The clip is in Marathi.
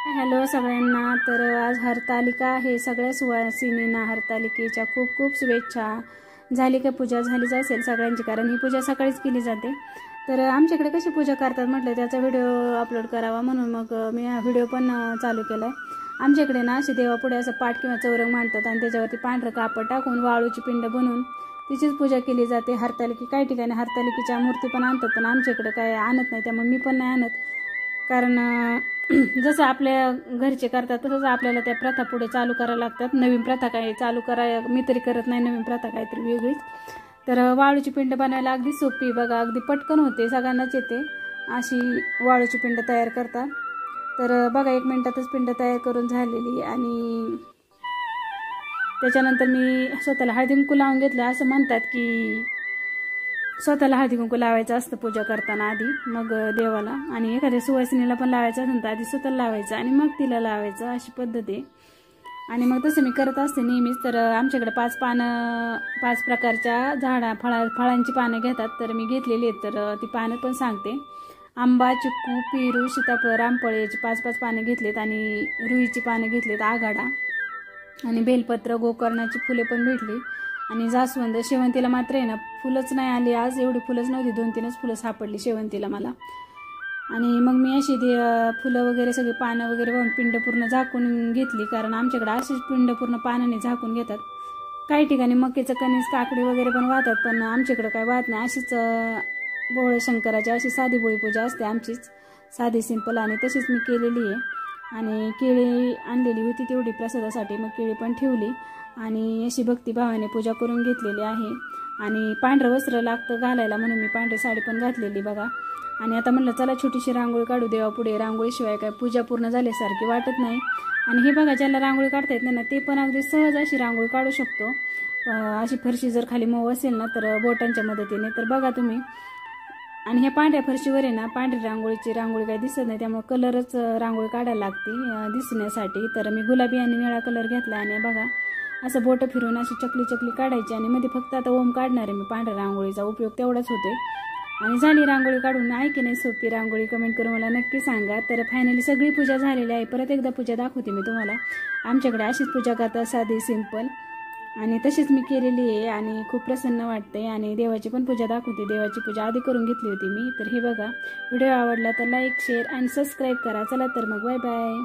हॅलो सगळ्यांना। तर आज हरतालिका आहे, सगळ्या सुवासिनींना हरतालिकेच्या खूप खूप शुभेच्छा। झाली का पूजा? झालीच असेल सगळ्यांची, कारण ही पूजा सकाळीच केली जाते। तर आमच्याकडे कशी पूजा करतात म्हटलं त्याचा व्हिडिओ अपलोड करावा, म्हणून मग मी हा व्हिडिओ पण चालू केलाय। आमच्याकडे ना अशी देवापुढे असं पाट किंवा चौरंग मांडतात आणि त्याच्यावरती पांढरं कापड टाकून वाळूची पिंड बनवून तिचीच पूजा केली जाते। हरतालिका काही ठिकाणी हरतालिकेच्या मूर्ती पण आणतात, पण आमच्याकडे काय आणत नाही, त्यामुळे मी पण नाही आणत। कारण जसं आपल्या घरचे करतात तसंच आपल्याला त्या प्रथा पुढे चालू करायला लागतात। नवीन प्रथा काय चालू कराय मी तरी करत नाही, नवीन प्रथा काहीतरी वेगळीच। तर वाळूची पिंड बनायला अगदी सोपी बघा, अगदी पटकन होते, सगळ्यांनाच येते अशी वाळूची पिंड तयार करतात। तर बघा 1 मिनिटातच पिंड तयार करून झालेली। आणि त्याच्यानंतर मी स्वतःला हळदी कुंकू लावून घेतलं। असं म्हणतात की स्वतःला हळदी कुंकू लावायचं असतं पूजा करताना आधी, मग देवाला, आणि एखाद्या सुवासिनीला पण लावायचं असेल तर आधी स्वतःला लावायचं आणि मग तिला लावायचं, अशी पद्धत आहे। आणि मग तसं मी करत असते नेहमीच। तर आमच्याकडे 5 प्रकारच्या फळांची पानं घेतात, तर मी घेतलेली आहेत। तर ती पानं पण सांगते। आंबा, चिक्कू, पेरू, सीताफळ, रामफळ याची 5 पानं घेतलेत, आणि रुईची पानं घेतलेत, आघाडा, आणि बेलपत्र, गोकर्णाची फुले पण भेटली, आणि जास्वंद। शेवंतीला मात्र आहे ना फुलंच नाही आली आज, एवढी फुलंच नव्हती, 2-3च फुलं सापडली शेवंतीला मला। आणि मग मी अशी फुलं वगैरे सगळी पानं वगैरे वाहून पिंड पूर्ण झाकून घेतली, कारण आमच्याकडे अशीच पिंड पूर्ण पानाने झाकून घेतात। काही ठिकाणी मक्याचं कणीस, काकडी वगैरे पण वाहतात, पण आमच्याकडे काय वाहत नाही। अशीच भोळे शंकराची अशी साधी भोळी पूजा असते आमचीच, साधी सिंपल, आणि तशीच मी केलेली आहे। आणि केळी आणलेली होती तेवढी प्रसादासाठी, मग केळी पण ठेवली, आणि अशी भक्तिभावाने पूजा करून घेतलेली आहे। आणि पांढरं वस्त्र लागतं घालायला, म्हणून मी पांढरी साडी पण घातलेली बघा। आणि आता म्हटलं चला छोटीशी रांगोळी काढू देवापुढे, रांगोळीशिवाय काय पूजा पूर्ण झाल्यासारखी वाटत नाही। आणि हे बघा, ज्याला रांगोळी काढता येत नाही ना ते पण अगदी सहज अशी रांगोळी काढू शकतो। अशी फरशी जर खाली मऊ असेल ना तर बोटांच्या मदतीने, तर बघा तुम्ही। आणि ह्या पांढऱ्या फरशीवर आहे ना पांढरी रांगोळी काही दिसत नाही, त्यामुळे कलरच रांगोळी काढायला लागते दिसण्यासाठी। तर मी गुलाबी आणि निळा कलर घेतला, आणि बघा असं बोटं फिरून अशी चकली काढायची, आणि मध्ये फक्त आता ओम काढणार आहे मी। पांढऱ्या रांगोळीचा उपयोग तेवढाच होते। आणि झाली रांगोळी काढून। आहे की नाही सोपी रांगोळी? कमेंट करून मला नक्की सांगा। तर फायनली सगळी पूजा झालेली आहे। परत एकदा पूजा दाखवते मी तुम्हाला। आमच्याकडे अशीच पूजा करतात, साधी सिंपल, आणि तशीच मी केलेली आहे, आणि खूप प्रसन्न वाटते। आणि देवाची पण पूजा दाखवते। देवाची पूजा आधी करून घेतली होती मी। तर हे बघा, व्हिडिओ आवडला तर लाईक, शेअर आणि सबस्क्राईब करा। चला तर मग बाय बाय।